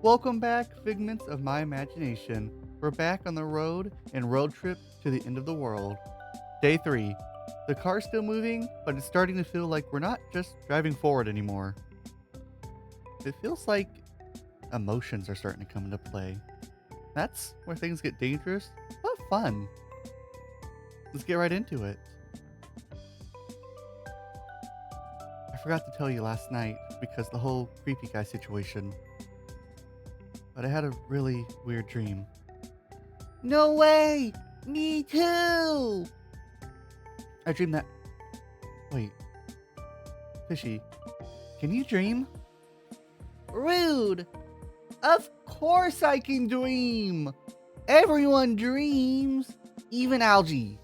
Welcome back, figments of my imagination. We're back on the road and road trip to the end of the world. Day 3. The car's still moving, but it's starting to feel like we're not just driving forward anymore. It feels like emotions are starting to come into play. That's where things get dangerous, but fun. Let's get right into it. I forgot to tell you last night because the whole creepy guy situation, but I had a really weird dream. No way! Me too! I dreamed that. Wait. Fishy, can you dream? Rude! Of course I can dream! Everyone dreams! Even algae.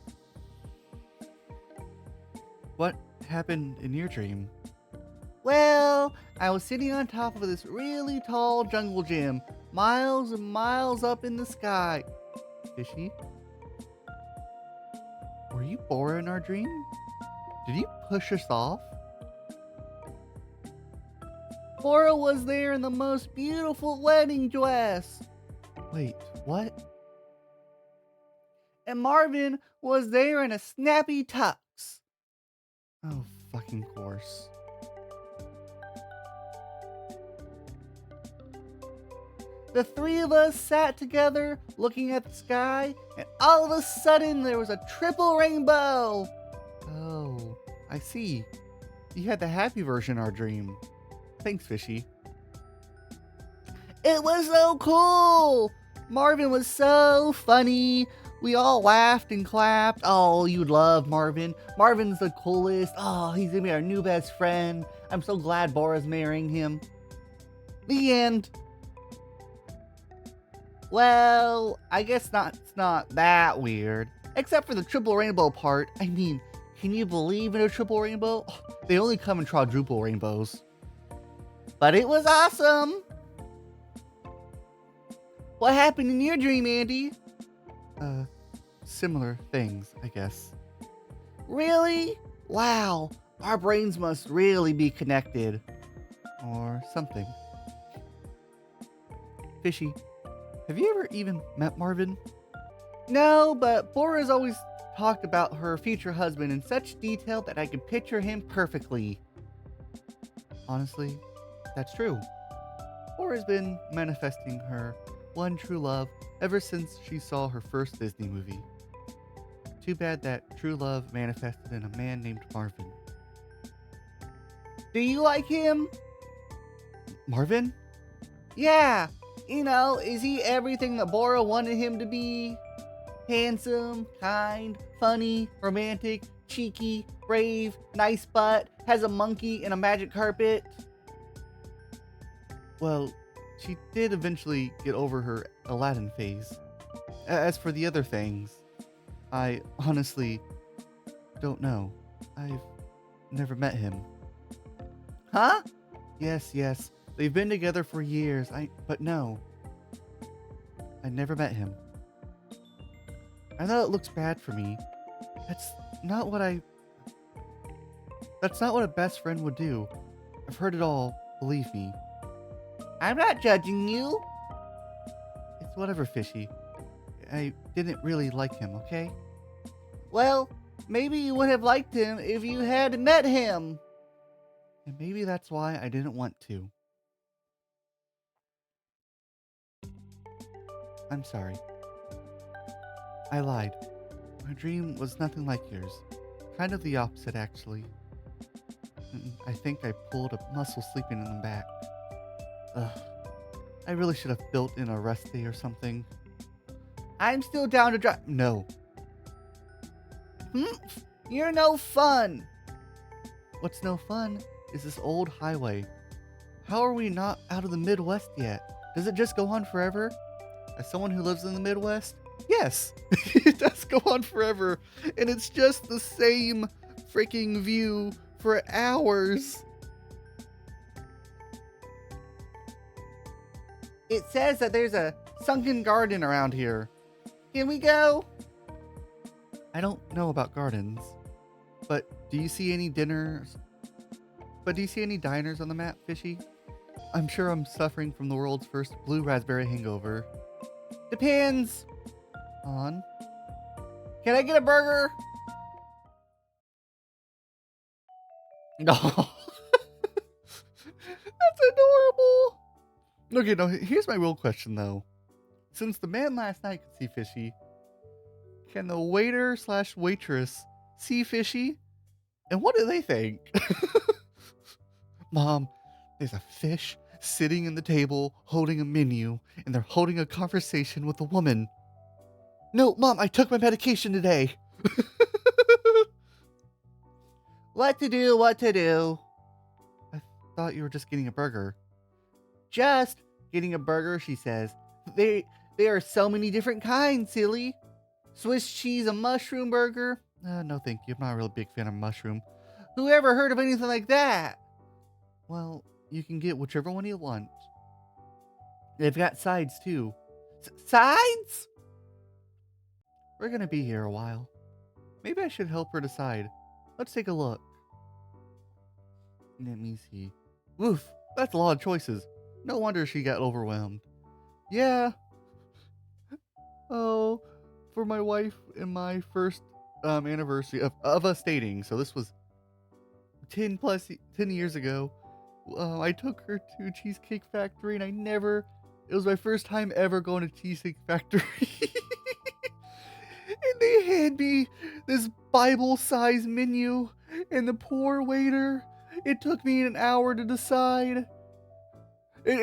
What happened in your dream? Well, I was sitting on top of this really tall jungle gym, miles and miles up in the sky. Fishy? Were you bored in our dream? Did you push us off? Bora was there in the most beautiful wedding dress. Wait, what? And Marvin was there in a snappy tux. Oh, fucking course. The three of us sat together looking at the sky, and all of a sudden there was a triple rainbow. Oh, I see. You had the happy version of our dream. Thanks, Fishy. It was so cool! Marvin was so funny. We all laughed and clapped. Oh, you'd love Marvin. Marvin's the coolest. Oh, he's gonna be our new best friend. I'm so glad Bora's marrying him. The end. Well, I guess it's not that weird. Except for the triple rainbow part. I mean, can you believe in a triple rainbow? Oh, they only come in quadruple rainbows. But it was awesome! What happened in your dream, Andy? Similar things, I guess. Really? Wow, our brains must really be connected. Or something. Fishy, have you ever even met Marvin? No, but Bora's always talked about her future husband in such detail that I can picture him perfectly. Honestly, that's true. Bora's been manifesting her one true love ever since she saw her first Disney movie. Too bad that true love manifested in a man named Marvin. Do you like him? Marvin? Yeah, is he everything that Bora wanted him to be? Handsome, kind, funny, romantic, cheeky, brave, nice butt, has a monkey and a magic carpet. Well, she did eventually get over her Aladdin phase. As for the other things, I honestly don't know. I've never met him. Huh? Yes. They've been together for years. But no. I never met him. I know it looks bad for me. That's not what a best friend would do. I've heard it all, believe me. I'm not judging you. It's whatever, Fishy. I didn't really like him, okay? Well, maybe you would have liked him if you had met him. And maybe that's why I didn't want to. I'm sorry. I lied. My dream was nothing like yours. Kind of the opposite, actually. I think I pulled a muscle sleeping in the back. Ugh. I really should have built in a rest day or something. I'm still down to drive. No. You're no fun. What's no fun is this old highway. How are we not out of the Midwest yet? Does it just go on forever? As someone who lives in the Midwest, yes, it does go on forever. And it's just the same freaking view for hours. It says that there's a sunken garden around here. Can we go? I don't know about gardens, but do you see any diners? But do you see any diners on the map, Fishy? I'm sure I'm suffering from the world's first blue raspberry hangover. Depends on. Can I get a burger? No. That's adorable. Okay, no, here's my real question though. Since the man last night could see fishy, can the waiter slash waitress see fishy? And what do they think? Mom, there's a fish sitting in the table holding a menu, and they're holding a conversation with a woman. No, Mom, I took my medication today. What to do, what to do? I thought you were just getting a burger. Just getting a burger, she says. There are so many different kinds, silly. Swiss cheese, a mushroom burger? No, thank you. I'm not a real big fan of mushroom. Who ever heard of anything like that? Well, you can get whichever one you want. They've got sides, too. Sides? We're gonna be here a while. Maybe I should help her decide. Let's take a look. Let me see. Woof, that's a lot of choices. No wonder she got overwhelmed. Yeah. Oh, for my wife and my first anniversary of us dating. So this was 10 years ago. I took her to Cheesecake Factory, and it was my first time ever going to Cheesecake Factory. And they hand me this Bible-sized menu, and the poor waiter, it took me an hour to decide.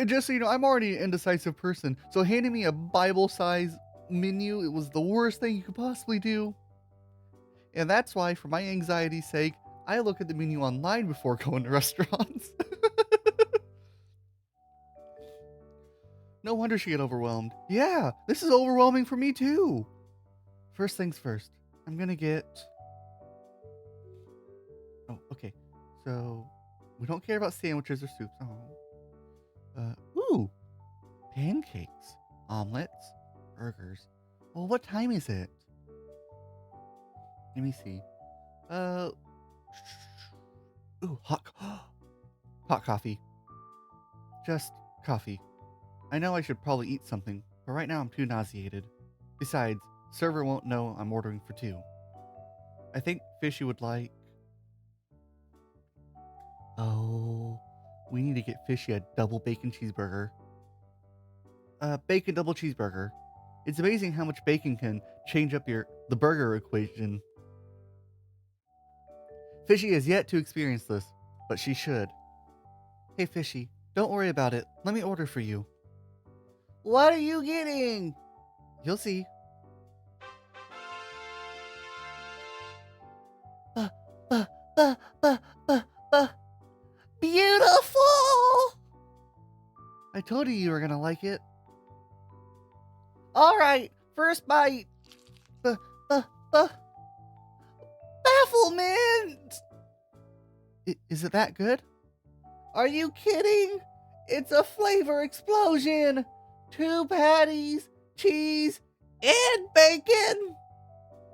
Just so you know, I'm already an indecisive person, so handing me a Bible-sized menu, it was the worst thing you could possibly do. And that's why, for my anxiety's sake, I look at the menu online before going to restaurants. No wonder she got overwhelmed. Yeah, this is overwhelming for me too. First things first, I'm gonna get... Oh, okay. So, we don't care about sandwiches or soups. Oh. Ooh! Pancakes, omelets, burgers. Well, what time is it? Let me see. Ooh, hot coffee. Just coffee. I know I should probably eat something, but right now I'm too nauseated. Besides, server won't know I'm ordering for two. I think Fishy would like... Oh, we need to get Fishy a double bacon cheeseburger. Bacon double cheeseburger. It's amazing how much bacon can change up the burger equation. Fishy has yet to experience this, but she should. Hey Fishy, don't worry about it. Let me order for you. What are you getting? You'll see. Uh, uh, uh, uh, uh. Beautiful! I told you were gonna like it. Alright, first bite. Bafflement! Is it that good? Are you kidding? It's a flavor explosion! 2 patties, cheese, and bacon!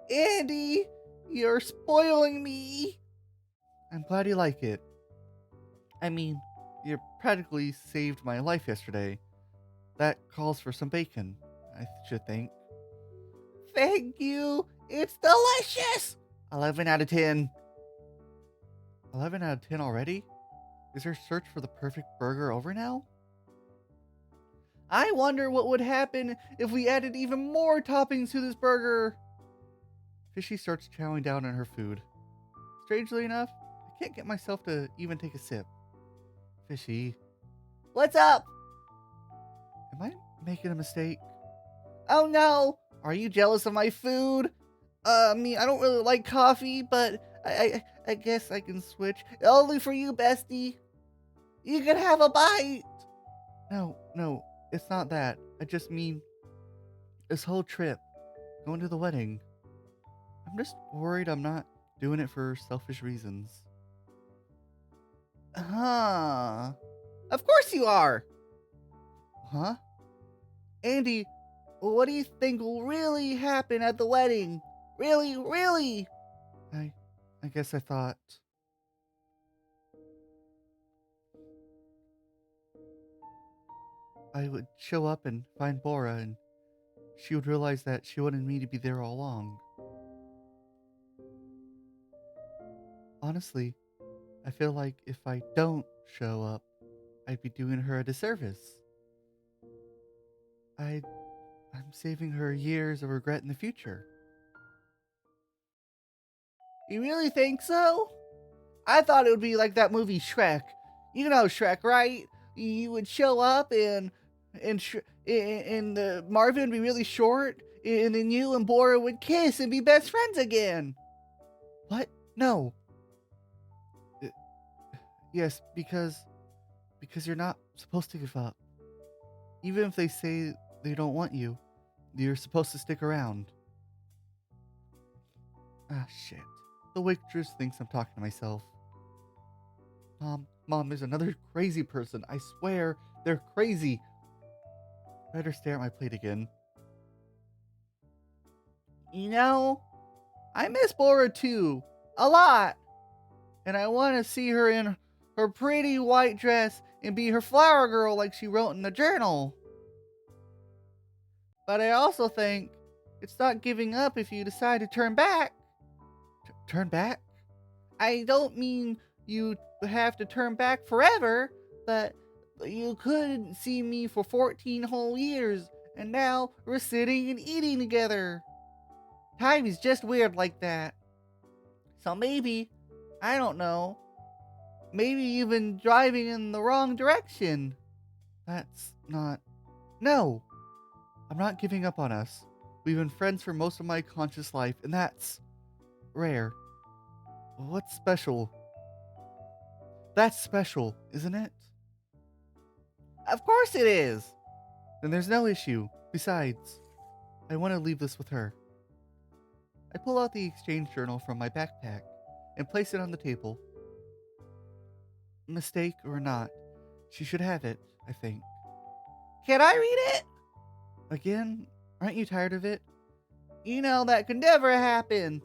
Andy, you're spoiling me. I'm glad you like it. I mean, you practically saved my life yesterday. That calls for some bacon, I should think. Thank you. It's delicious. 11 out of 10. 11 out of 10 already? Is her search for the perfect burger over now? I wonder what would happen if we added even more toppings to this burger. Fishy starts chowing down on her food. Strangely enough, I can't get myself to even take a sip. Fishy. What's up? Am I making a mistake? Oh no! Are you jealous of my food? I mean, I don't really like coffee, but I guess I can switch. Only for you, bestie. You can have a bite. No, it's not that. I just mean this whole trip, going to the wedding. I'm just worried I'm not doing it for selfish reasons. Huh. Of course you are. Huh? Andy, what do you think will really happen at the wedding? Really? I guess I thought... I would show up and find Bora, and she would realize that she wanted me to be there all along. Honestly, I feel like if I don't show up, I'd be doing her a disservice. I I'm saving her years of regret in the future. You really think so? I thought it would be like that movie Shrek. You know Shrek, right? You would show up and the Marvin would be really short, and then you and Bora would kiss and be best friends again. What? No. Uh, yes, because you're not supposed to give up. Even if they say they don't want you, you're supposed to stick around. Ah, shit. The waitress thinks I'm talking to myself. Mom, there's another crazy person. I swear, they're crazy. Better stare at my plate again. You know, I miss Bora too. A lot. And I want to see her in her pretty white dress and be her flower girl like she wrote in the journal. But I also think it's not giving up if you decide to turn back. Turn back? I don't mean you have to turn back forever, but you couldn't see me for 14 whole years, and now we're sitting and eating together. Time is just weird like that. So maybe, I don't know, maybe even driving in the wrong direction. That's not. No, I'm not giving up on us. We've been friends for most of my conscious life, and that's rare. What's special? That's special, isn't it? Of course it is! Then there's no issue. Besides, I want to leave this with her. I pull out the exchange journal from my backpack and place it on the table. Mistake or not, she should have it, I think. Can I read it? Again? Aren't you tired of it? You know that could never happen.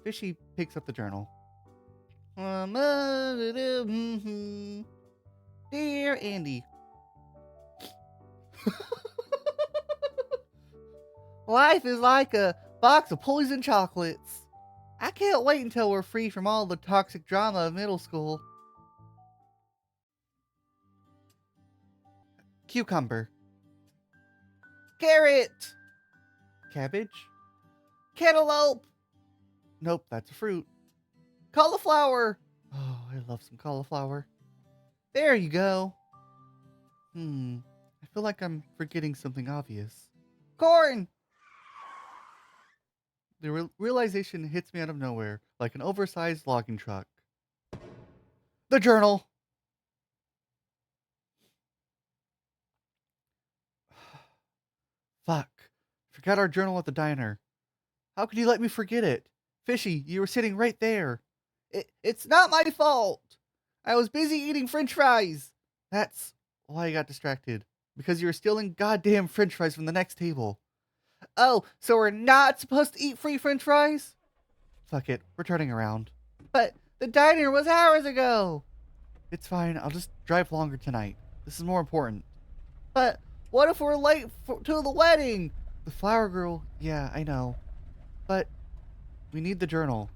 Fishy picks up the journal. Dear Andy. Life is like a box of poison chocolates. I can't wait until we're free from all the toxic drama of middle school. Cucumber. Carrot. Cabbage. Cantaloupe. Nope, that's a fruit. Cauliflower. Oh, I love some cauliflower. There you go. I feel like I'm forgetting something obvious. Corn! The realization hits me out of nowhere, like an oversized logging truck. The journal! Fuck. Forgot our journal at the diner. How could you let me forget it? Fishy, you were sitting right there. It's not my fault. I was busy eating french fries. That's why I got distracted. Because you were stealing goddamn french fries from the next table. Oh, so we're not supposed to eat free french fries? Fuck it, we're turning around. But the diner was hours ago. It's fine, I'll just drive longer tonight. This is more important. But what if we're late to the wedding? The flower girl, yeah, I know. But we need the journal.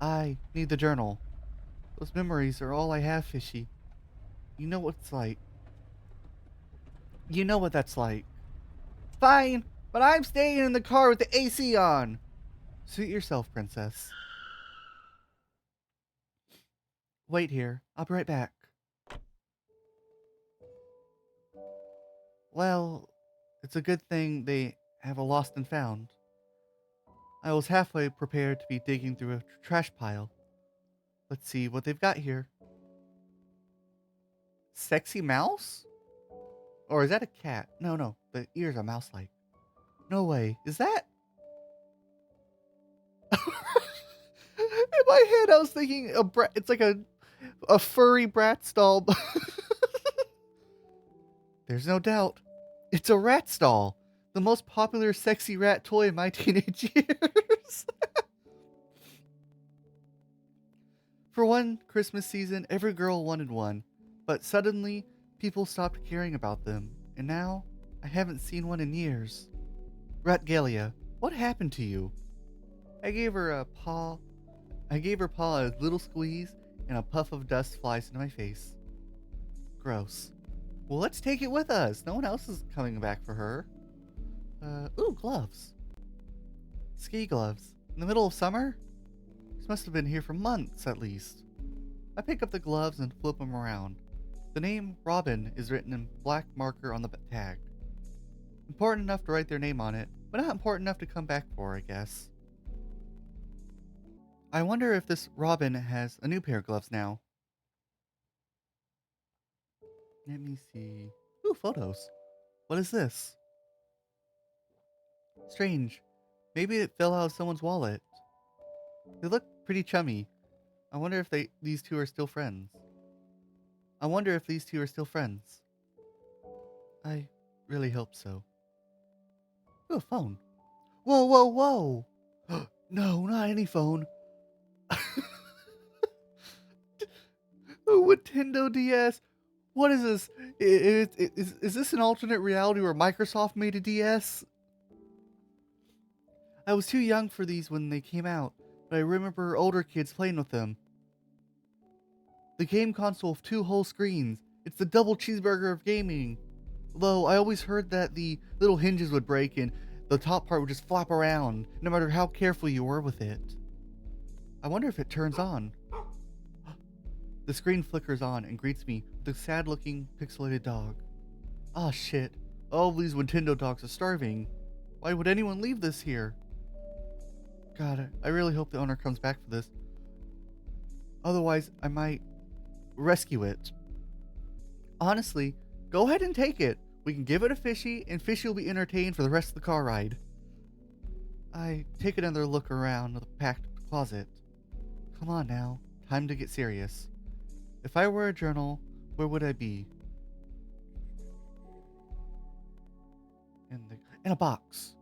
I need the journal. Those memories are all I have, Fishy. You know what it's like. You know what that's like. Fine, but I'm staying in the car with the AC on. Suit yourself, princess. Wait here. I'll be right back. Well, it's a good thing they have a lost and found. I was halfway prepared to be digging through a trash pile. Let's see what they've got here. Sexy mouse? Or is that a cat? No, the ears are mouse-like. No way. Is that? In my head, I was thinking it's like a furry Bratz doll. There's no doubt. It's a rat doll. The most popular sexy rat toy in my teenage years. For one Christmas season, every girl wanted one. But suddenly, people stopped caring about them. and now I haven't seen one in years. Ratgalia, what happened to you? I gave her a paw. I gave her paw a little squeeze, and a puff of dust flies into my face. Gross. Well, let's take it with us. No one else is coming back for her. Ooh, gloves. Ski gloves. In the middle of summer? These must have been here for months, at least. I pick up the gloves and flip them around. The name Robin is written in black marker on the tag. Important enough to write their name on it, but not important enough to come back for, I guess. I wonder if this Robin has a new pair of gloves now. Let me see. Ooh, photos. What is this? Strange. Maybe it fell out of someone's wallet. They look pretty chummy. I wonder if these two are still friends. I really hope so. Ooh, a phone. Whoa, whoa, whoa! No, not any phone. Oh, Nintendo DS. What is this? Is this an alternate reality where Microsoft made a DS? I was too young for these when they came out, but I remember older kids playing with them. The game console with 2 whole screens. It's the double cheeseburger of gaming. Though I always heard that the little hinges would break and the top part would just flap around, no matter how careful you were with it. I wonder if it turns on. The screen flickers on and greets me with a sad-looking, pixelated dog. Ah, shit. All of these Nintendo dogs are starving. Why would anyone leave this here? God, I really hope the owner comes back for this. Otherwise, I might rescue it. Honestly, go ahead and take it. We can give it a Fishy, and Fishy will be entertained for the rest of the car ride. I take another look around the packed closet. Come on now, time to get serious. If I were a journal, where would I be? In a box.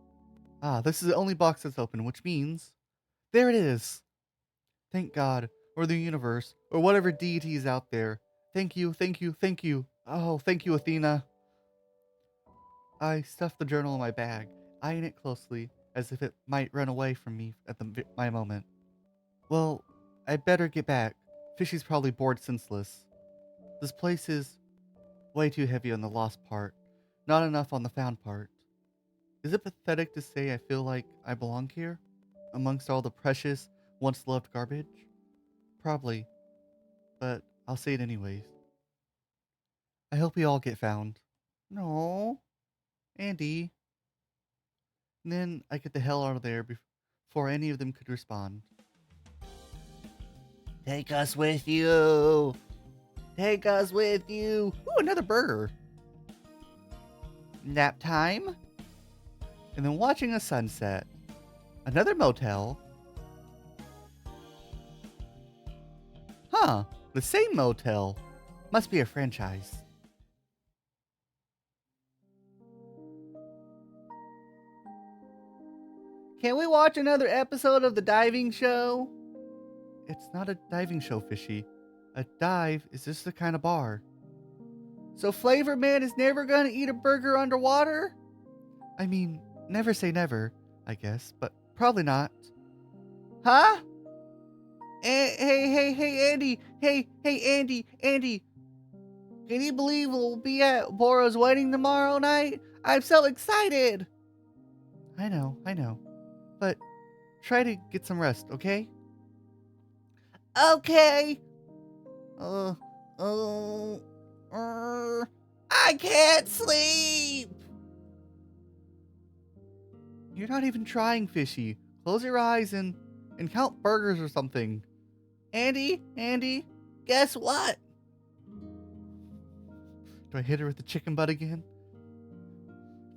Ah, this is the only box that's open, which means... There it is! Thank God, or the universe, or whatever deity is out there. Thank you, thank you, thank you. Oh, thank you, Athena. I stuff the journal in my bag, eyeing it closely, as if it might run away from me at my moment. Well, I'd better get back. Fishy's probably bored senseless. This place is way too heavy on the lost part, not enough on the found part. Is it pathetic to say I feel like I belong here? Amongst all the precious, once-loved garbage? Probably, but I'll say it anyways. I hope we all get found. No, Andy. And then I get the hell out of there before any of them could respond. Take us with you! Take us with you! Ooh, another burger! Nap time? And then watching a sunset. Another motel? Huh, the same motel. Must be a franchise. Can we watch another episode of the diving show? It's not a diving show, Fishy. A dive is just the kind of bar. So Flavor Man is never gonna eat a burger underwater? I mean, never say never, I guess, but probably not. Huh? Hey, Andy. Hey, Andy. Can you believe we'll be at Bora's wedding tomorrow night? I'm so excited. I know. But try to get some rest, okay? Okay. I can't sleep. You're not even trying, Fishy. Close your eyes and count burgers or something. Andy, guess what? Do I hit her with the chicken butt again?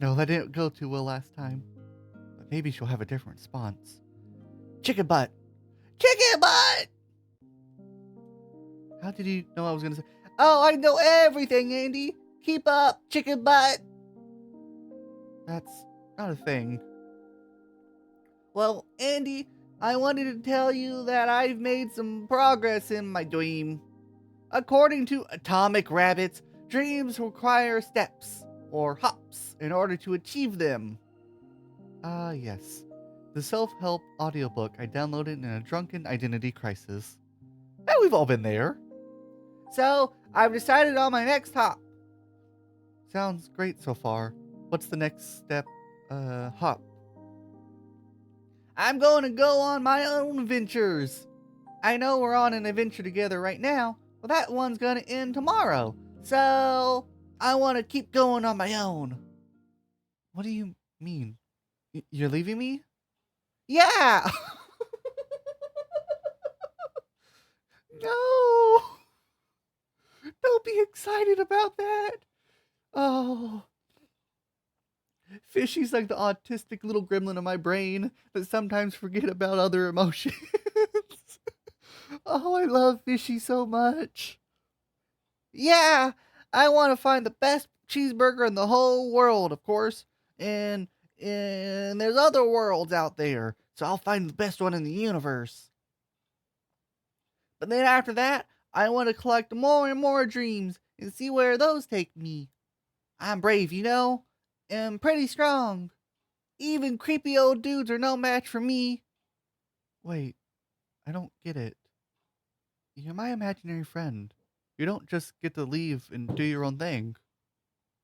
No, that didn't go too well last time. But maybe she'll have a different response. Chicken butt! Chicken butt! How did you know I was gonna say? Oh, I know everything, Andy! Keep up, chicken butt! That's not a thing. Well, Andy, I wanted to tell you that I've made some progress in my dream. According to Atomic Rabbits, dreams require steps. or hops in order to achieve them. Ah, yes. The self help audiobook I downloaded in a drunken identity crisis. Yeah, we've all been there. So, I've decided on my next hop. Sounds great so far. What's the next step? Hop. I'm going to go on my own adventures. I know we're on an adventure together right now, but that one's gonna end tomorrow. So, I want to keep going on my own. What do you mean? You're leaving me? Yeah! No! Don't be excited about that. Oh. Fishy's like the autistic little gremlin in my brain that sometimes forget about other emotions. Oh, I love Fishy so much. Yeah, I want to find the best cheeseburger in the whole world, of course. And and there's other worlds out there, so I'll find the best one in the universe. But then after that, I want to collect more and more dreams and see where those take me. I'm brave, you know, and pretty strong. Even creepy old dudes are no match for me. Wait, I don't get it. You're my imaginary friend. You don't just get to leave and do your own thing.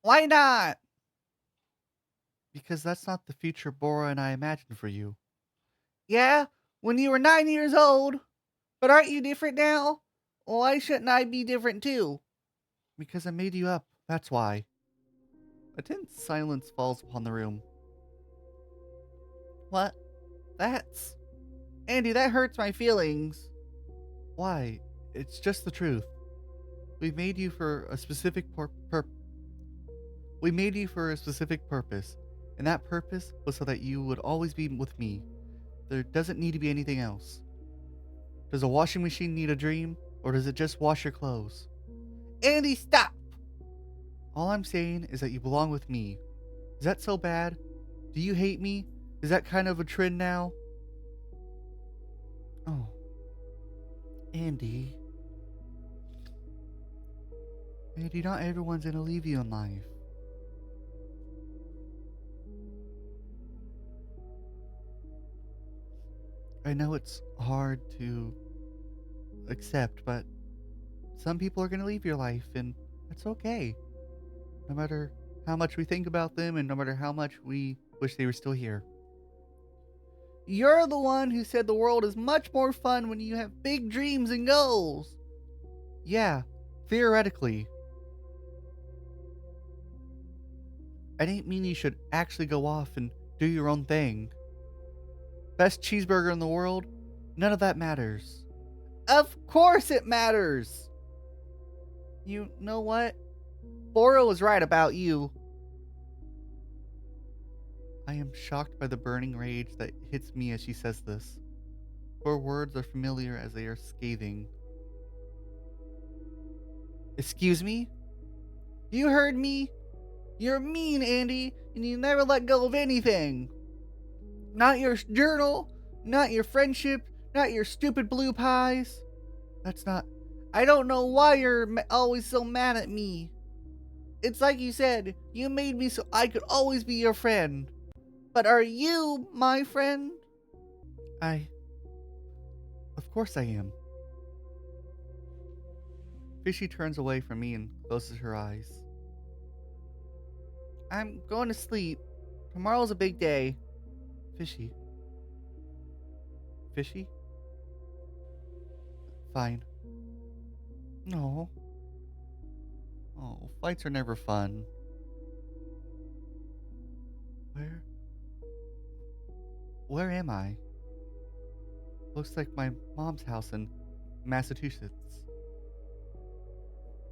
Why not? Because that's not the future Bora and I imagined for you. Yeah, when you were 9 years old. But aren't you different now? Why shouldn't I be different too? Because I made you up, that's why. A tense silence falls upon the room. What? That's. Andy, that hurts my feelings. Why? It's just the truth. We made you for a specific we made you for a specific purpose, and that purpose was so that you would always be with me. There doesn't need to be anything else. Does a washing machine need a dream, or does it just wash your clothes? Andy, stop! All I'm saying is that you belong with me. Is that so bad? Do you hate me? Is that kind of a trend now? Oh, Andy. Andy, not everyone's gonna leave you in life. I know it's hard to accept, but some people are gonna leave your life, and that's okay. No matter how much we think about them, and no matter how much we wish they were still here. You're the one who said the world is much more fun when you have big dreams and goals. Yeah, theoretically. I didn't mean you should actually go off and do your own thing. Best cheeseburger in the world? None of that matters. Of course it matters! You know what? Bora was right about you. I am shocked by the burning rage that hits me as she says this. Her words are familiar as they are scathing. Excuse me? You heard me? You're mean, Andy, and you never let go of anything. Not your journal, not your friendship, not your stupid blue pies. That's not. I don't know why you're always so mad at me. It's like you said, you made me so I could always be your friend. But are you my friend? I. Of course I am. Fishy turns away from me and closes her eyes. I'm going to sleep. Tomorrow's a big day. Fishy. Fishy? Fine. No. Oh, fights are never fun. Where? Where am I? Looks like my mom's house in Massachusetts.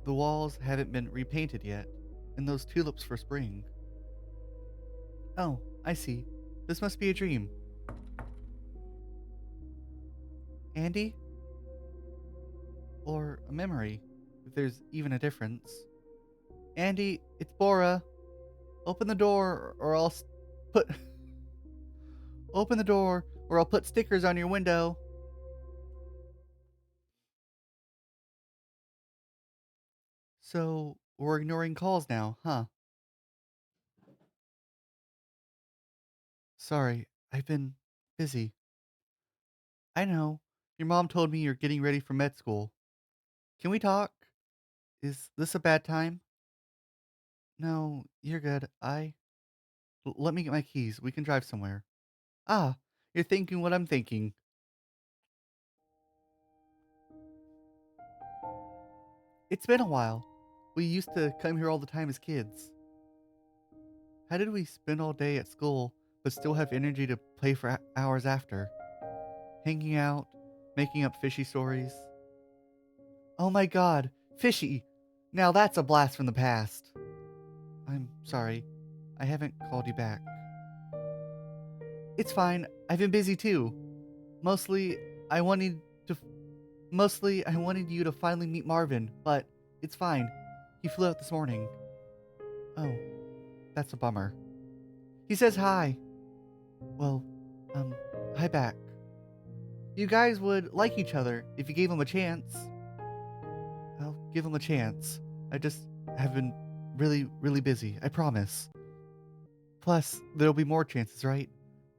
The walls haven't been repainted yet, and those tulips for spring. Oh, I see. This must be a dream. Andy? Or a memory, if there's even a difference. Andy, it's Bora. Open the door, or I'll put. Open the door, or I'll put stickers on your window. So, we're ignoring calls now, huh? Sorry, I've been busy. I know. Your mom told me you're getting ready for med school. Can we talk? Is this a bad time? No, you're good. Let me get my keys. We can drive somewhere. Ah, you're thinking what I'm thinking. It's been a while. We used to come here all the time as kids. How did we spend all day at school but still have energy to play for hours after? Hanging out, making up fishy stories. Oh my god, fishy! Now that's a blast from the past. I'm sorry. I haven't called you back. It's fine. I've been busy too. Mostly, I wanted to. Mostly, I wanted you to finally meet Marvin, but it's fine. He flew out this morning. Oh, that's a bummer. He says hi. Well, hi back. You guys would like each other if you gave him a chance. I'll give him a chance. I just have been really, really busy. I promise. Plus, there'll be more chances, right?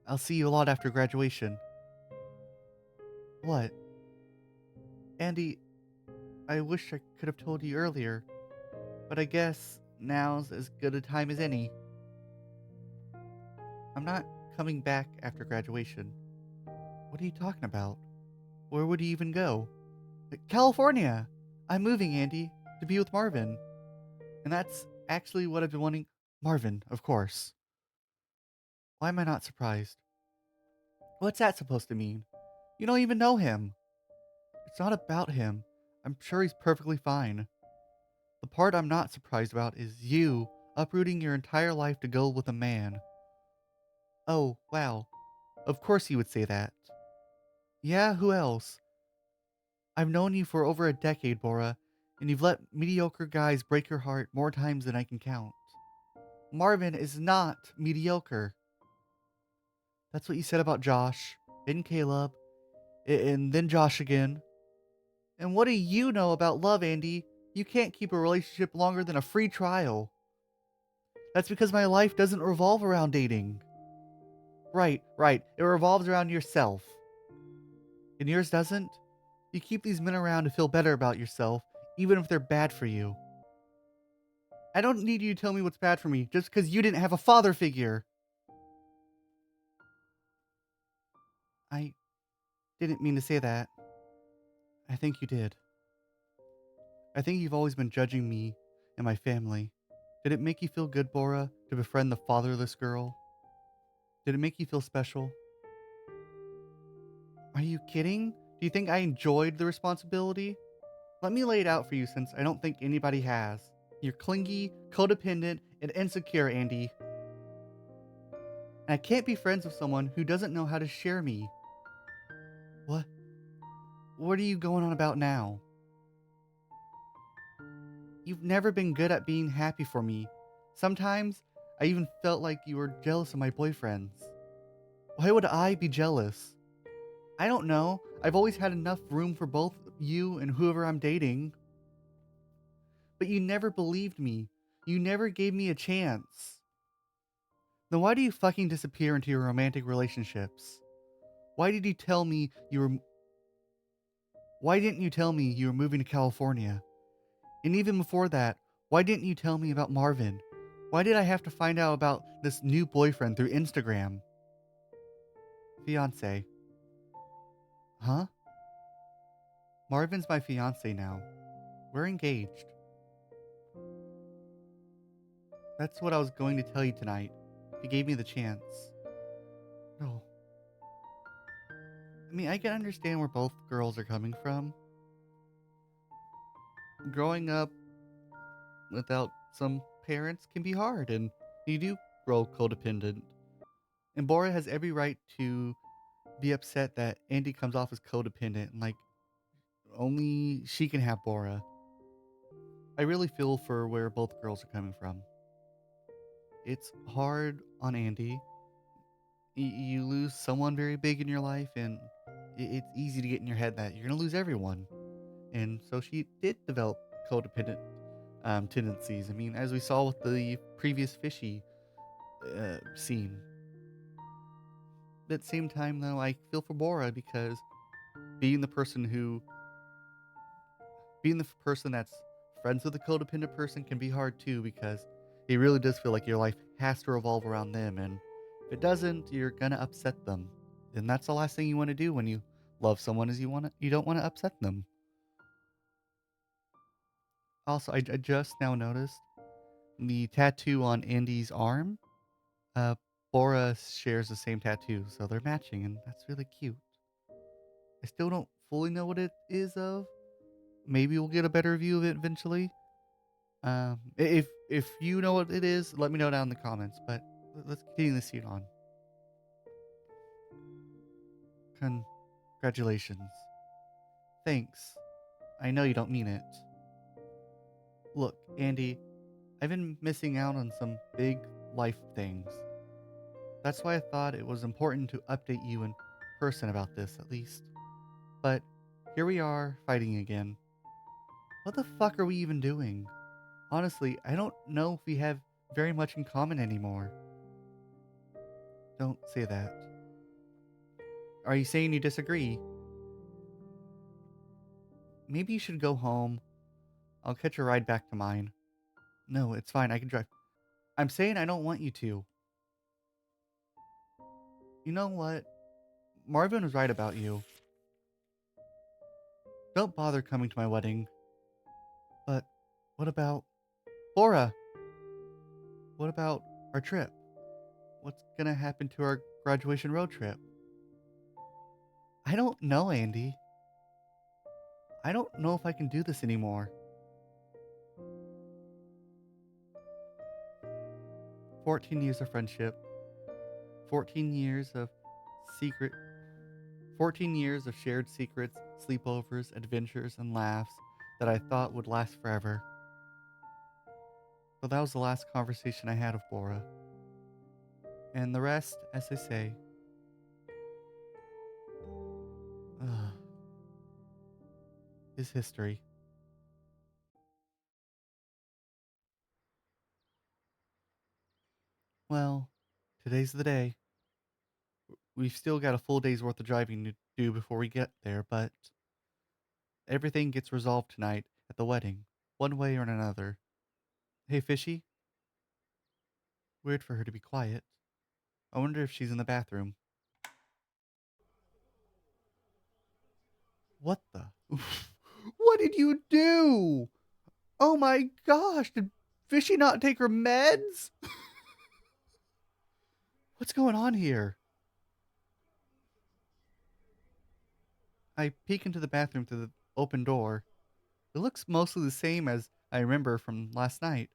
I'll see you a lot after graduation. What? Andy, I wish I could have told you earlier, but I guess now's as good a time as any. I'm not coming back after graduation. What are you talking about? Where would you even go? California! I'm moving, Andy, to be with Marvin. And that's actually what I've been wanting. Marvin, of course. Why am I not surprised? What's that supposed to mean? You don't even know him. It's not about him. I'm sure he's perfectly fine. The part I'm not surprised about is you uprooting your entire life to go with a man. Oh, wow. Of course you would say that. Yeah, who else? I've known you for over a decade, Bora, and you've let mediocre guys break your heart more times than I can count. Marvin is not mediocre. That's what you said about Josh, and Caleb, and then Josh again. And what do you know about love, Andy? You can't keep a relationship longer than a free trial. That's because my life doesn't revolve around dating. Right. It revolves around yourself. And yours doesn't? You keep these men around to feel better about yourself, even if they're bad for you. I don't need you to tell me what's bad for me just because you didn't have a father figure. I didn't mean to say that. I think you did. I think you've always been judging me and my family. Did it make you feel good, Bora, to befriend the fatherless girl? Did it make you feel special? Are you kidding? Do you think I enjoyed the responsibility? Let me lay it out for you since I don't think anybody has. You're clingy, codependent, and insecure, Andy. And I can't be friends with someone who doesn't know how to share me. What? What are you going on about now? You've never been good at being happy for me. Sometimes, I even felt like you were jealous of my boyfriends. Why would I be jealous? I don't know. I've always had enough room for both you and whoever I'm dating. But you never believed me. You never gave me a chance. Then why do you fucking disappear into your romantic relationships? Why did you tell me you were Why didn't you tell me you were moving to California? And even before that, why didn't you tell me about Marvin? Why did I have to find out about this new boyfriend through Instagram? Fiance. Huh? Marvin's my fiance now. We're engaged. That's what I was going to tell you tonight, if you gave me the chance. No. I mean, I can understand where both girls are coming from. Growing up without some parents can be hard, and you do grow codependent. And Bora has every right to be upset that Andy comes off as codependent, and like, only she can have Bora. I really feel for where both girls are coming from. It's hard on Andy. You lose someone very big in your life, and it's easy to get in your head that you're gonna lose everyone. And so she did develop codependent tendencies. I mean, as we saw with the previous fishy scene. But at the same time, though, I feel for Bora because being the person who, being the person that's friends with a codependent person can be hard too because it really does feel like your life has to revolve around them. And if it doesn't, you're going to upset them. And that's the last thing you want to do when you love someone is you don't want to upset them. Also, I just now noticed the tattoo on Andy's arm. Uh, Bora shares the same tattoo, so they're matching, and that's really cute. I still don't fully know what it is of. Maybe we'll get a better view of it eventually. If you know what it is, let me know down in the comments. But let's continue the scene on. Congratulations. Thanks. I know you don't mean it. Look, Andy, I've been missing out on some big life things. That's why I thought it was important to update you in person about this, at least. But here we are, fighting again. What the fuck are we even doing? Honestly, I don't know if we have very much in common anymore. Don't say that. Are you saying you disagree? Maybe you should go home. I'll catch a ride back to mine. No, it's fine, I can drive. I'm saying I don't want you to. You know what? Marvin was right about you. Don't bother coming to my wedding. But what about Laura? What about our trip? What's gonna happen to our graduation road trip? I don't know, Andy. I don't know if I can do this anymore. 14 years of friendship, 14 years of secret, 14 years of shared secrets, sleepovers, adventures, and laughs that I thought would last forever. But that was the last conversation I had with Bora. And the rest, as they say, ugh, is history. Well, today's the day. We've still got a full day's worth of driving to do before we get there, but everything gets resolved tonight at the wedding, one way or another. Hey, Fishy, weird for her to be quiet. I wonder if she's in the bathroom. What the? What did you do? Oh my gosh, did Fishy not take her meds? What's going on here? I peek into the bathroom through the open door. It looks mostly the same as I remember from last night,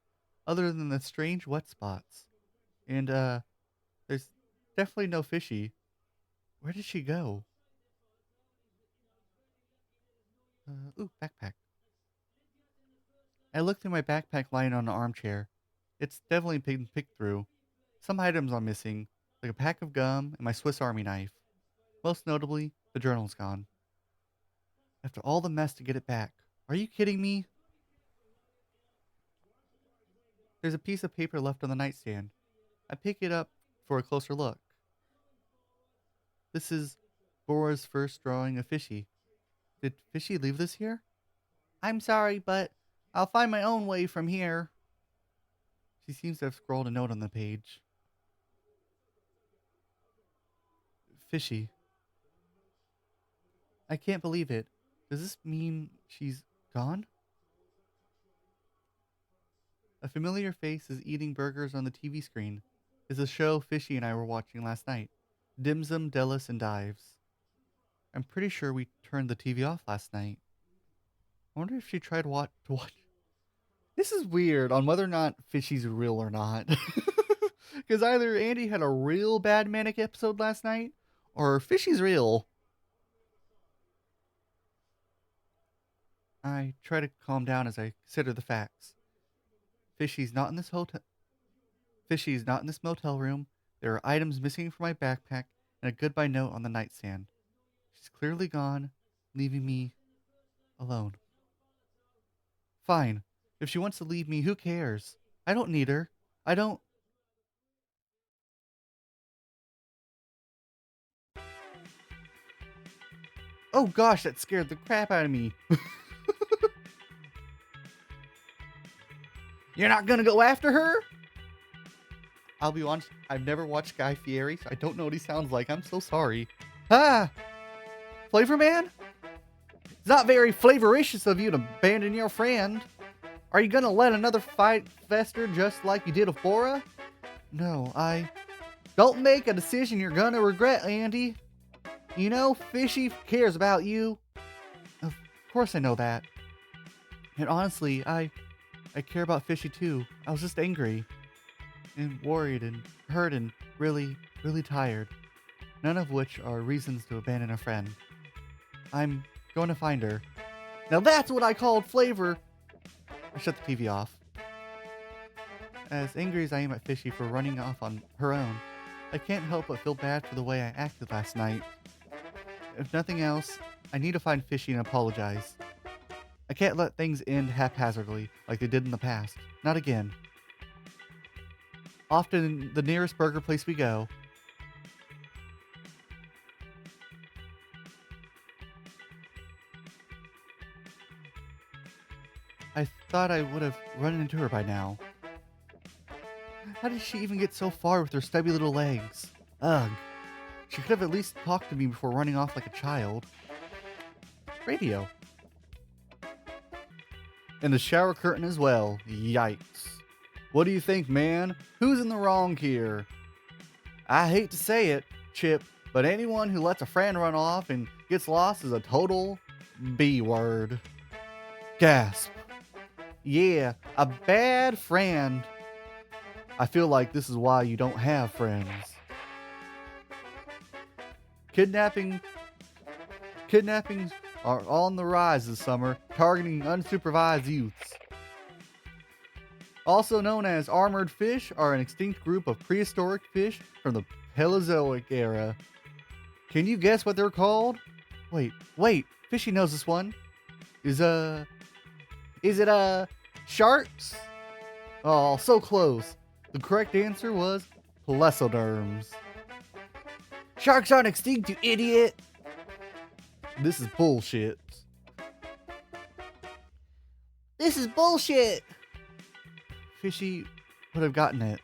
other than the strange wet spots. And, there's definitely no Fishy. Where did she go? Ooh, backpack. I look through my backpack lying on an armchair. It's definitely been picked through. Some items are missing, like a pack of gum and my Swiss Army knife. Most notably, the journal's gone. After all the mess to get it back. Are you kidding me? There's a piece of paper left on the nightstand. I pick it up for a closer look. This is Bora's first drawing of Fishy. Did Fishy leave this here? I'm sorry, but I'll find my own way from here. She seems to have scrawled a note on the page. Fishy. I can't believe it. Does this mean she's gone? A familiar face is eating burgers on the TV screen. It's a show Fishy and I were watching last night. Dimsum, Dellis, and Dives. I'm pretty sure we turned the TV off last night. I wonder if she tried to watch. This is weird on whether or not Fishy's real or not. Because either Andy had a real bad manic episode last night, or Fishy's real. I try to calm down as I consider the facts. Fishy's not in this hotel. Fishy's not in this motel room. There are items missing from my backpack and a goodbye note on the nightstand. She's clearly gone, leaving me alone. Fine. If she wants to leave me, who cares? I don't need her. I don't. Oh gosh, that scared the crap out of me. You're not gonna go after her? I'll be honest, I've never watched Guy Fieri, so I don't know what he sounds like. I'm so sorry. Ah! Flavor Man? It's not very flavoricious of you to abandon your friend. Are you gonna let another fight fester just like you did with Bora? No, I... Don't make a decision you're gonna regret, Andy. You know, Fishy cares about you. Of course I know that. And honestly, I care about Fishy too. I was just angry. And worried and hurt and really, really tired. None of which are reasons to abandon a friend. I'm going to find her. Now that's what I called flavor! I shut the TV off. As angry as I am at Fishy for running off on her own, I can't help but feel bad for the way I acted last night. If nothing else, I need to find Fishy and apologize. I can't let things end haphazardly like they did in the past. Not again. Off to the nearest burger place we go. I thought I would have run into her by now. How did she even get so far with her stubby little legs? Ugh. She could have at least talked to me before running off like a child. Radio. And the shower curtain as well. Yikes. What do you think, man? Who's in the wrong here? I hate to say it, Chip, but anyone who lets a friend run off and gets lost is a total B-word. Gasp. Yeah, a bad friend. I feel like this is why you don't have friends. Kidnappings are on the rise this summer, targeting unsupervised youths. Also known as armored fish, are an extinct group of prehistoric fish from the Paleozoic era. Can you guess what they're called? Wait, Fishy knows this one. Is it sharks? Oh, so close. The correct answer was plesioderms. Sharks aren't extinct, you idiot! This is bullshit. This is bullshit! Fishy would have gotten it.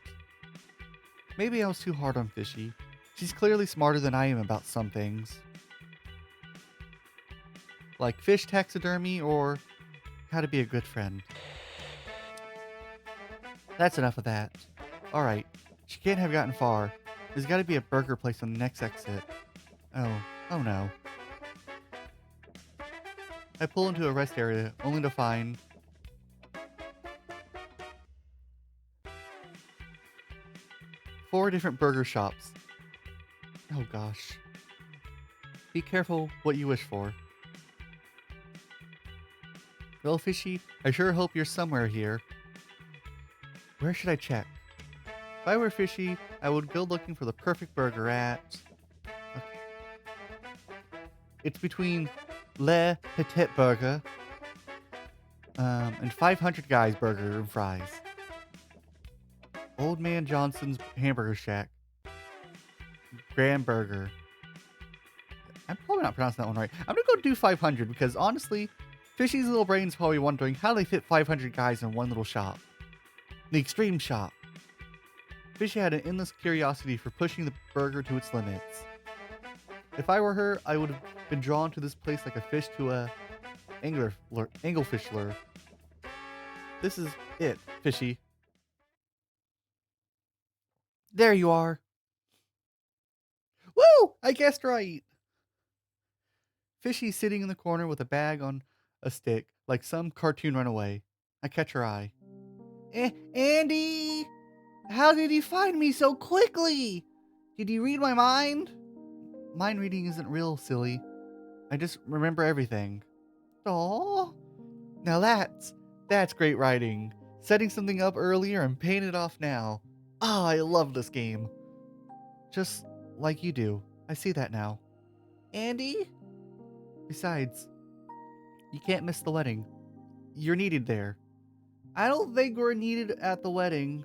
Maybe I was too hard on Fishy. She's clearly smarter than I am about some things. Like fish taxidermy or how to be a good friend. That's enough of that. Alright, she can't have gotten far. There's gotta be a burger place on the next exit. Oh no. I pull into a rest area, only to find... 4 different burger shops. Oh gosh. Be careful what you wish for. Well, Fishy, I sure hope you're somewhere here. Where should I check? If I were Fishy, I would go looking for the perfect burger at... Okay. It's between Le Petit Burger and 500 Guys Burger and Fries. Old Man Johnson's Hamburger Shack. Grand Burger. I'm probably not pronouncing that one right. I'm gonna go do 500 because honestly, Fishy's little brain's probably wondering how they fit 500 guys in one little shop. The Extreme Shop. Fishy had an endless curiosity for pushing the burger to its limits. If I were her, I would have been drawn to this place like a fish to a anglefish lure. This is it, Fishy. There you are. Woo! I guessed right. Fishy's sitting in the corner with a bag on a stick, like some cartoon runaway. I catch her eye. Andy! How did you find me so quickly? Did you read my mind? Mind reading isn't real, silly. I just remember everything. Aww. Now that's great writing. Setting something up earlier and paying it off now. Ah, I love this game. Just like you do. I see that now. Andy? Besides, you can't miss the wedding. You're needed there. I don't think we're needed at the wedding.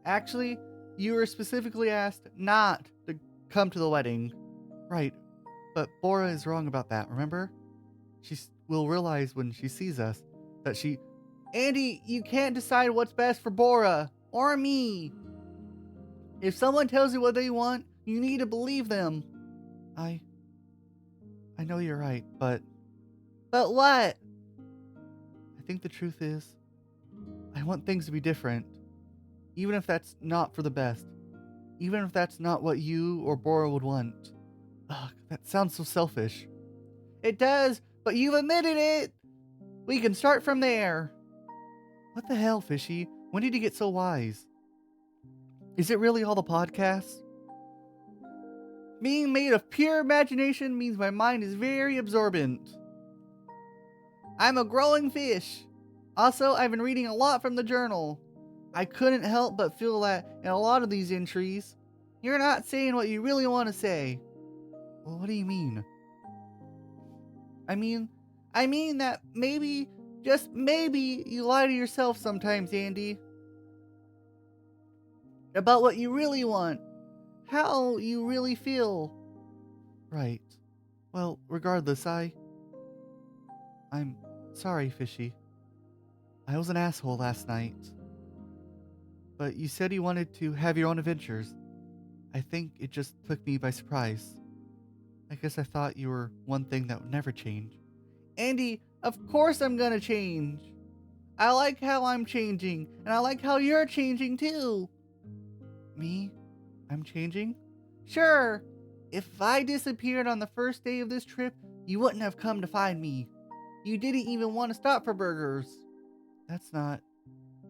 Actually, you were specifically asked not to come to the wedding. Right. But Bora is wrong about that, remember? Will realize when she sees us that she... Andy, you can't decide what's best for Bora or me. If someone tells you what they want, you need to believe them. I know you're right, but... But what? I think the truth is, I want things to be different. Even if that's not for the best. Even if that's not what you or Bora would want. Ugh, that sounds so selfish. It does, but you've admitted it! We can start from there. What the hell, Fishy? When did you get so wise? Is it really all the podcasts? Being made of pure imagination means my mind is very absorbent. I'm a growing fish. Also, I've been reading a lot from the journal. I couldn't help but feel that in a lot of these entries, you're not saying what you really want to say. Well, what do you mean? I mean that maybe, just maybe, you lie to yourself sometimes, Andy. About what you really want. How you really feel. Right. Well, regardless, I'm sorry, Fishy. I was an asshole last night. But you said you wanted to have your own adventures. I think it just took me by surprise. I guess I thought you were one thing that would never change. Andy, of course I'm gonna change. I like how I'm changing, and I like how you're changing too. Me? I'm changing? Sure. If I disappeared on the first day of this trip, you wouldn't have come to find me. You didn't even want to stop for burgers. That's not...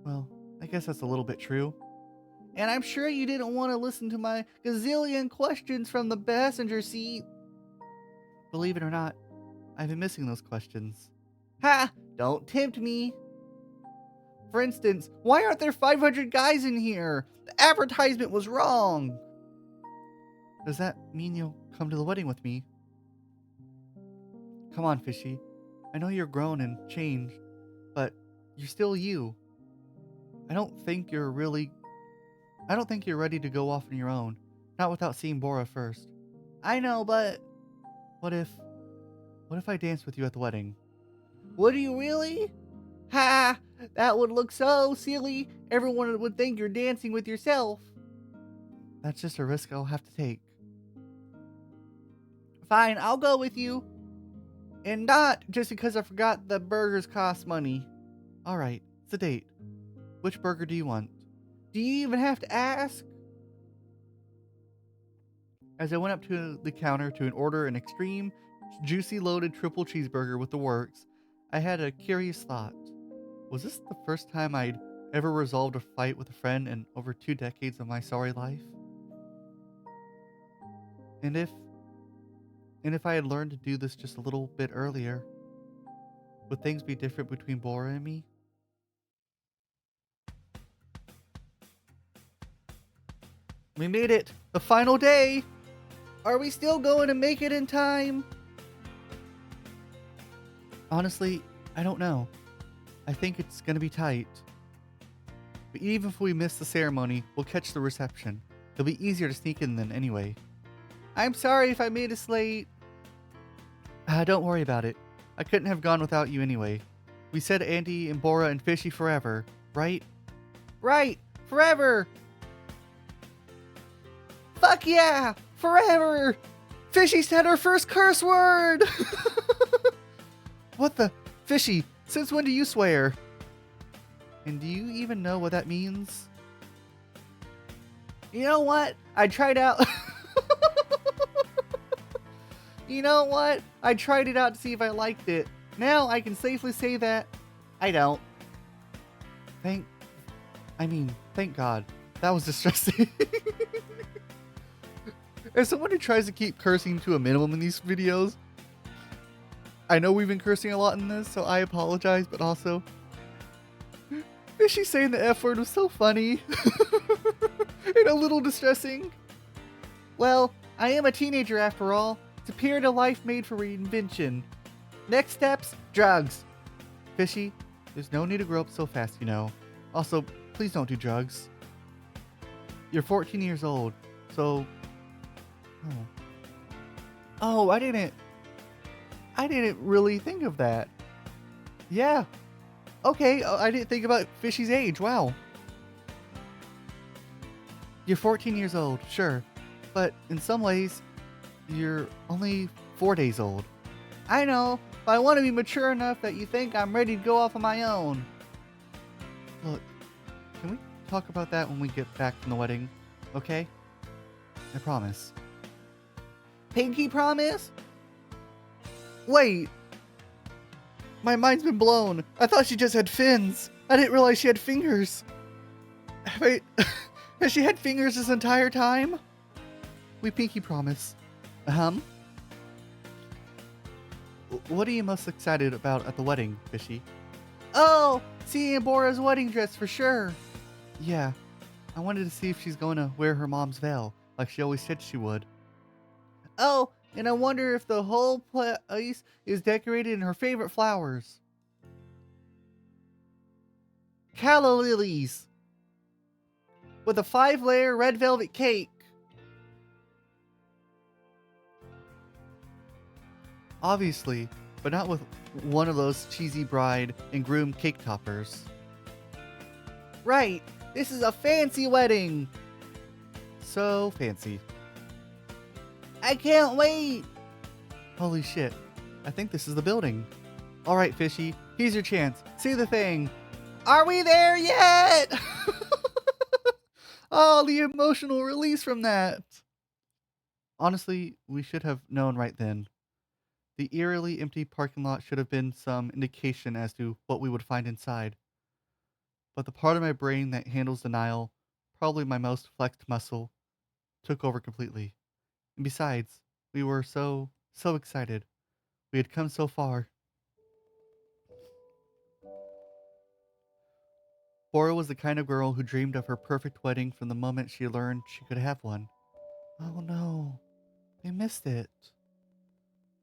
Well, I guess that's a little bit true. And I'm sure you didn't want to listen to my gazillion questions from the passenger seat. Believe it or not, I've been missing those questions. Ha! Don't tempt me. For instance, why aren't there 500 guys in here? The advertisement was wrong. Does that mean you'll come to the wedding with me? Come on, Fishy. I know you're grown and changed, but you're still you. I don't think you're ready to go off on your own. Not without seeing Bora first. I know, but... What if I danced with you at the wedding? Would you really? Ha! That would look so silly. Everyone would think you're dancing with yourself. That's just a risk I'll have to take. Fine, I'll go with you. And not just because I forgot that burgers cost money. Alright, it's a date. Which burger do you want? Do you even have to ask? As I went up to the counter to order an extreme, juicy loaded triple cheeseburger with the works, I had a curious thought. Was this the first time I'd ever resolved a fight with a friend in over 2 decades of my sorry life? And if I had learned to do this just a little bit earlier, would things be different between Bora and me? We made it! The final day! Are we still going to make it in time? Honestly, I don't know. I think it's gonna be tight. But even if we miss the ceremony, we'll catch the reception. It'll be easier to sneak in then anyway. I'm sorry if I made us late. Don't worry about it. I couldn't have gone without you anyway. We said Andy and Bora and Fishy forever, right? Right! Forever! Fuck yeah! Forever! Fishy said her first curse word! What the? Fishy, since when do you swear? And do you even know what that means? You know what? I tried out... You know what? I tried it out to see if I liked it. Now I can safely say that I don't. Thank God. That was distressing. As someone who tries to keep cursing to a minimum in these videos, I know we've been cursing a lot in this, so I apologize, but also... Fishy saying the F word was so funny. And a little distressing. Well, I am a teenager after all. It's a period of life made for reinvention. Next steps, drugs. Fishy, there's no need to grow up so fast, you know. Also, please don't do drugs. You're 14 years old, so... Oh. Oh, I didn't really think of that. Yeah. Okay, I didn't think about Fishy's age. Wow. You're 14 years old, sure. But in some ways, you're only 4 days old. I know, but I want to be mature enough that you think I'm ready to go off on my own. Look, can we talk about that when we get back from the wedding? Okay? I promise. Pinky promise? Wait. My mind's been blown. I thought she just had fins. I didn't realize she had fingers. Wait, has she had fingers this entire time? We pinky promise. What are you most excited about at the wedding, Fishy? Oh, seeing Bora's wedding dress for sure. Yeah, I wanted to see if she's going to wear her mom's veil, like she always said she would. Oh, and I wonder if the whole place is decorated in her favorite flowers. Calla lilies. With a 5-layer red velvet cake. Obviously, but not with one of those cheesy bride and groom cake toppers. Right, this is a fancy wedding. So fancy. I can't wait. Holy shit, I think this is the building. Alright, Fishy, here's your chance. See the thing. Are we there yet? Oh, the emotional release from that. Honestly, we should have known right then. The eerily empty parking lot should have been some indication as to what we would find inside. But the part of my brain that handles denial, probably my most flexed muscle, took over completely. And besides, we were so excited. We had come so far. Bora was the kind of girl who dreamed of her perfect wedding from the moment she learned she could have one. Oh no, they missed it.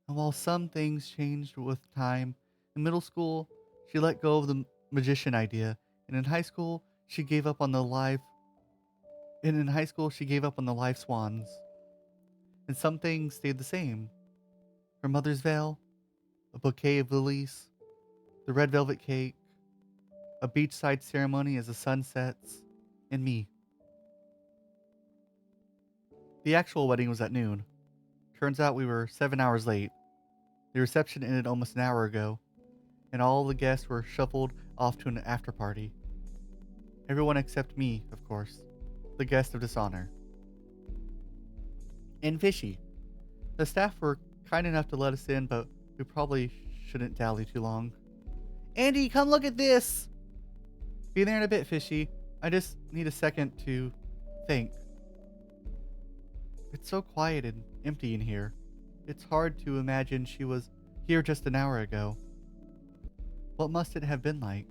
And while some things changed with time, in middle school, she let go of the magician idea, and in high school, she gave up on the live swans. And some things stayed the same. Her mother's veil, a bouquet of lilies, the red velvet cake, a beachside ceremony as the sun sets, and me. The actual wedding was at noon. Turns out we were 7 hours late. The reception ended almost an hour ago, and all the guests were shuffled off to an after party. Everyone except me, of course, the guest of dishonor. And Fishy. The staff were kind enough to let us in, but we probably shouldn't dally too long. Andy, come look at this! Be there in a bit, Fishy. I just need a second to think. It's so quiet and empty in here. It's hard to imagine she was here just an hour ago. What must it have been like?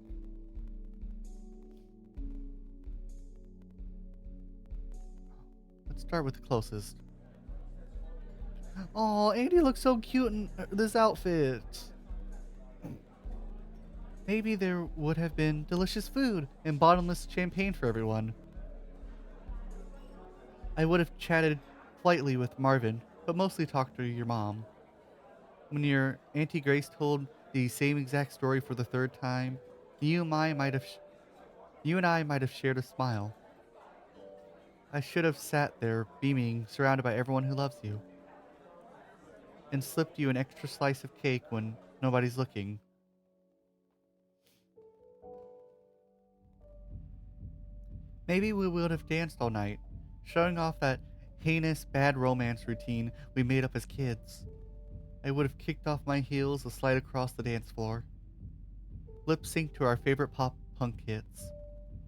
Let's start with the closest. Oh, Andy looks so cute in this outfit. Maybe there would have been delicious food and bottomless champagne for everyone. I would have chatted politely with Marvin, but mostly talked to your mom. When your Auntie Grace told the same exact story for the third time, you and I might have shared a smile. I should have sat there, beaming, surrounded by everyone who loves you, and slipped you an extra slice of cake when nobody's looking. Maybe we would have danced all night, showing off that heinous bad romance routine we made up as kids. I would have kicked off my heels to slide across the dance floor. Lip sync to our favorite pop punk hits.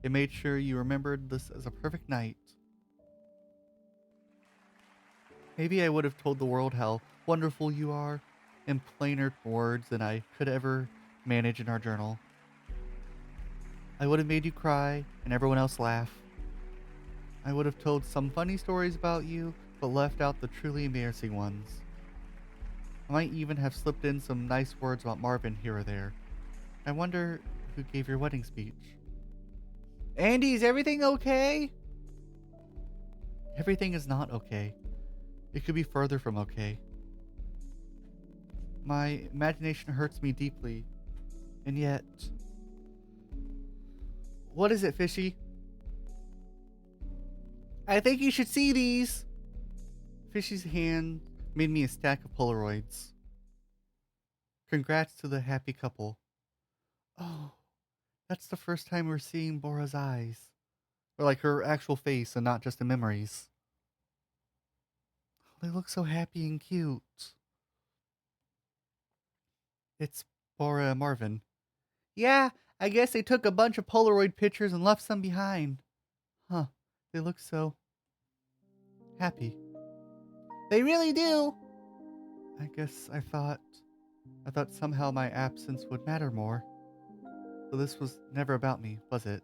It made sure you remembered this as a perfect night. Maybe I would have told the world how wonderful you are in plainer words than I could ever manage in our journal. I would have made you cry and everyone else laugh. I would have told some funny stories about you, but left out the truly embarrassing ones. I might even have slipped in some nice words about Marvin here or there. I wonder who gave your wedding speech. Andy, is everything okay? Everything is not okay. It could be further from okay. My imagination hurts me deeply. And yet, what is it, Fishy? I think you should see these. Fishy's hand made me a stack of Polaroids. Congrats to the happy couple. Oh, that's the first time we're seeing Bora's eyes. Or like her actual face and not just the memories. They look so happy and cute. It's Bora and Marvin. Yeah, I guess they took a bunch of Polaroid pictures and left some behind. Huh, they look so happy. They really do. I guess I thought somehow my absence would matter more. So this was never about me, was it?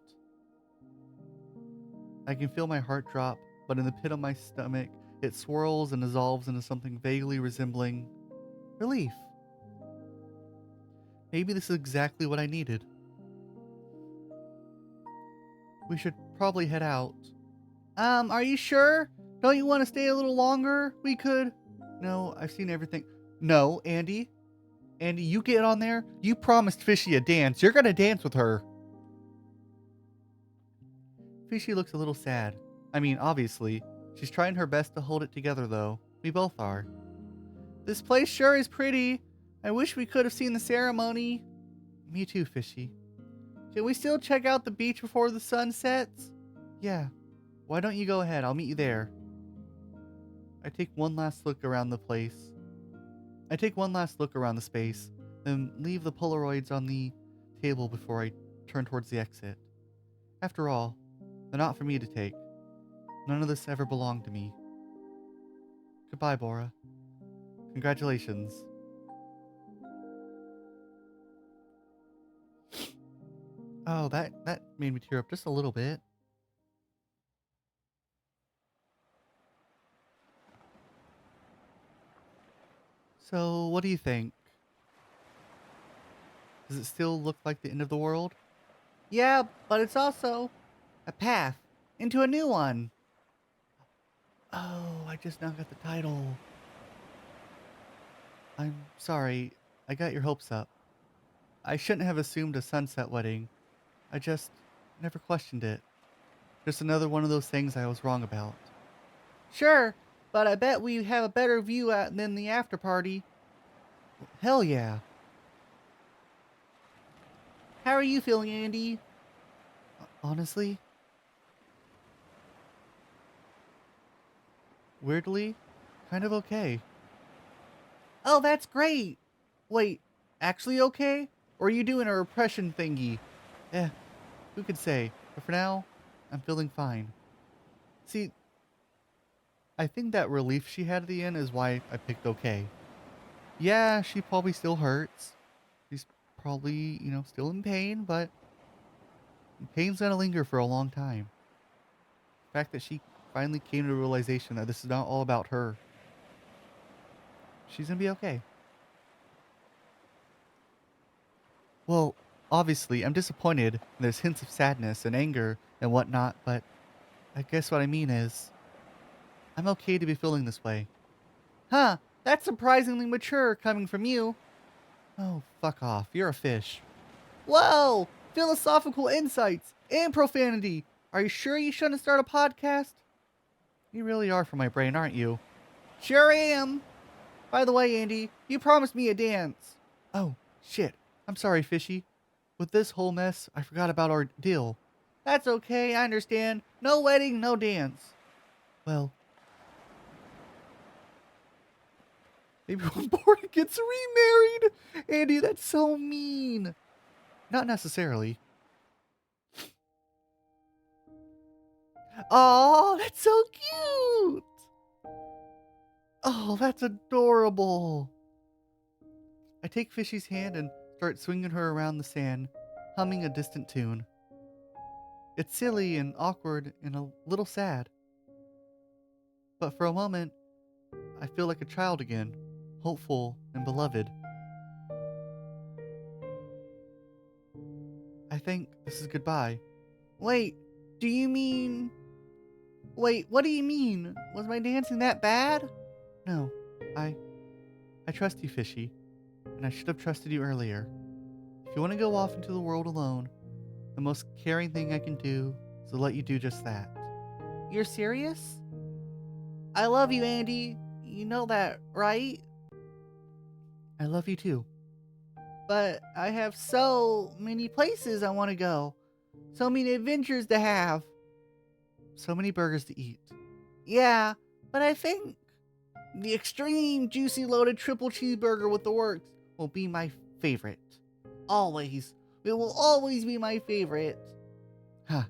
I can feel my heart drop, but in the pit of my stomach, it swirls and dissolves into something vaguely resembling relief. Maybe this is exactly what I needed. We should probably head out. Are you sure? Don't you want to stay a little longer? We could. No, I've seen everything. No, Andy. Andy, you get on there. You promised Fishy a dance. You're gonna dance with her. Fishy looks a little sad. I mean, obviously. She's trying her best to hold it together, though. We both are. This place sure is pretty. I wish we could have seen the ceremony. Me too, Fishy. Can we still check out the beach before the sun sets? Yeah. Why don't you go ahead? I'll meet you there. I take one last look around the space, then leave the Polaroids on the table before I turn towards the exit. After all, they're not for me to take. None of this ever belonged to me. Goodbye, Bora. Congratulations. Oh, that made me tear up just a little bit. So, what do you think? Does it still look like the end of the world? Yeah, but it's also a path into a new one. Oh, I just now got the title. I'm sorry, I got your hopes up. I shouldn't have assumed a sunset wedding. I just never questioned it. Just another one of those things I was wrong about. Sure, but I bet we have a better view than the after party. Hell yeah. How are you feeling, Andy? Honestly? Weirdly? Kind of okay. Oh, that's great! Wait, actually okay? Or are you doing a repression thingy? Eh, who could say? But for now, I'm feeling fine. See, I think that relief she had at the end is why I picked okay. Yeah, she probably still hurts. She's probably, still in pain, but pain's gonna linger for a long time. The fact that she finally came to the realization that this is not all about her. She's gonna be okay. Well, obviously, I'm disappointed. There's hints of sadness and anger and whatnot, but I guess what I mean is, I'm okay to be feeling this way. Huh, that's surprisingly mature coming from you. Oh, fuck off. You're a fish. Whoa! Philosophical insights and profanity. Are you sure you shouldn't start a podcast? You really are for my brain, aren't you? Sure am. By the way, Andy, you promised me a dance. Oh, shit. I'm sorry, Fishy. With this whole mess, I forgot about our deal. That's okay, I understand. No wedding, no dance. Well, maybe when Bora gets remarried. Andy, that's so mean. Not necessarily. Oh, that's so cute. Oh, that's adorable. I take Fishy's hand and start swinging her around the sand, humming a distant tune. It's silly and awkward and a little sad. But for a moment, I feel like a child again, hopeful and beloved. I think this is goodbye. Wait, do you mean... Wait, what do you mean? Was my dancing that bad? No, I trust you, Fishy. and I should have trusted you earlier. If you want to go off into the world alone, the most caring thing I can do is to let you do just that. You're serious? I love you, Andy. You know that, right? I love you too. But I have so many places I want to go. So many adventures to have. So many burgers to eat. Yeah, but I think the extreme juicy loaded triple cheeseburger with the works will be my favorite. Always. It will always be my favorite. Huh.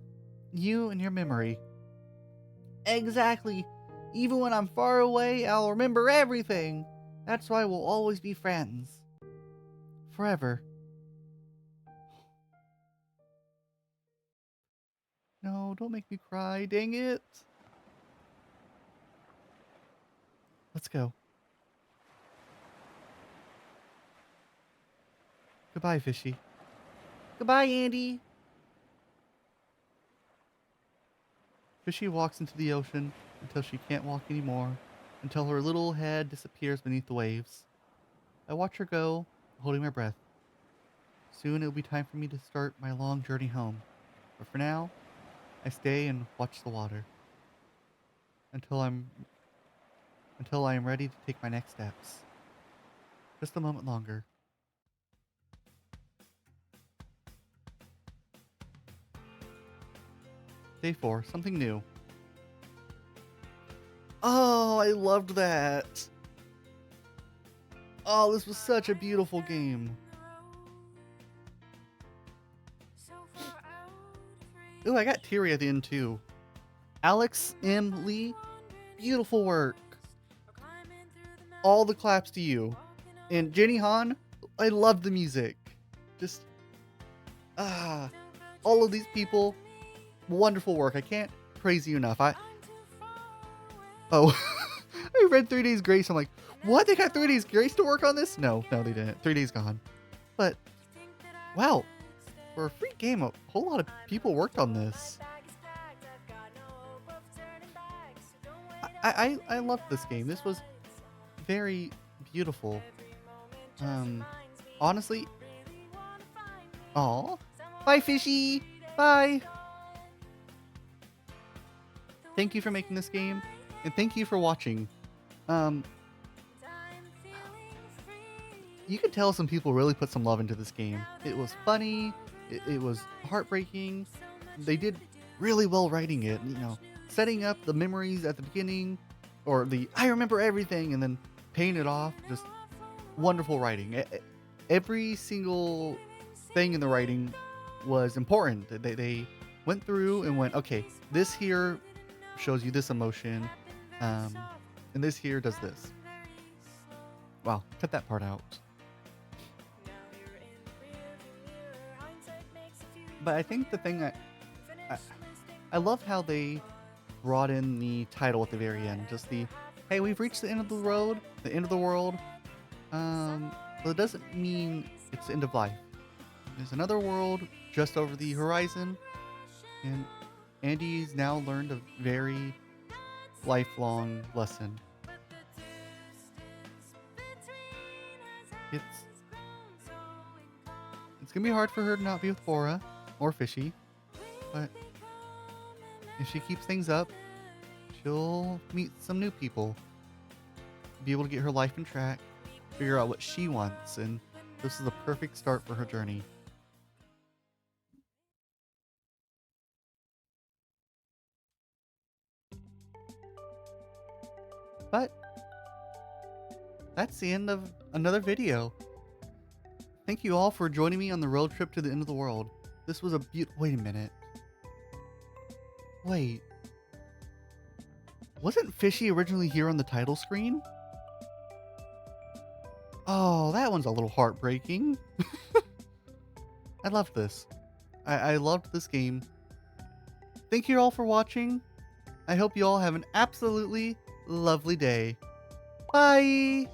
You and your memory. Exactly. Even when I'm far away, I'll remember everything. That's why we'll always be friends. Forever. No, don't make me cry, dang it. Let's go. Goodbye, Fishy. Goodbye, Andy. Fishy walks into the ocean until she can't walk anymore, until her little head disappears beneath the waves. I watch her go, holding my breath. Soon it will be time for me to start my long journey home. But for now, I stay and watch the water until I am ready to take my next steps. Just a moment longer. Day 4, something new. Oh, I loved that. Oh, this was such a beautiful game. Ooh, I got teary at the end too. Alex M. Lee, beautiful work. All the claps to you. And Jenny Han, I love the music. Just, all of these people, wonderful work. I can't praise you enough. I read 3 Days Grace. I'm like, what? They got 3 Days Grace to work on this? No, they didn't. 3 Days Gone. But, wow. For a free game, a whole lot of people worked on this. I loved this game. This was very beautiful. Honestly. Aw. Bye, Fishy. Bye. Thank you for making this game, and thank you for watching. You could tell some people really put some love into this game. It was funny. It was heartbreaking. They did really well writing it. You know, setting up the memories at the beginning, or the I remember everything, and then paying it off. Just wonderful writing. Every single thing in the writing was important. They went through and went, okay, this here shows you this emotion, and this here does this. Wow, cut that part out. But I think the thing I love how they brought in the title at the very end. Just the, hey, we've reached the end of the road, the end of the world. But it doesn't mean it's the end of life. There's another world just over the horizon, and Andy's now learned a very lifelong lesson. It's gonna be hard for her to not be with Bora or Fishy, but if she keeps things up, she'll meet some new people, be able to get her life in track, figure out what she wants, and this is a perfect start for her journey. But that's the end of another video. Thank you all for joining me on the road trip to the end of the world. This was a wait a minute. Wait. Wasn't Fishy originally here on the title screen? Oh, that one's a little heartbreaking. I loved this. I loved this game. Thank you all for watching. I hope you all have an absolutely lovely day. Bye!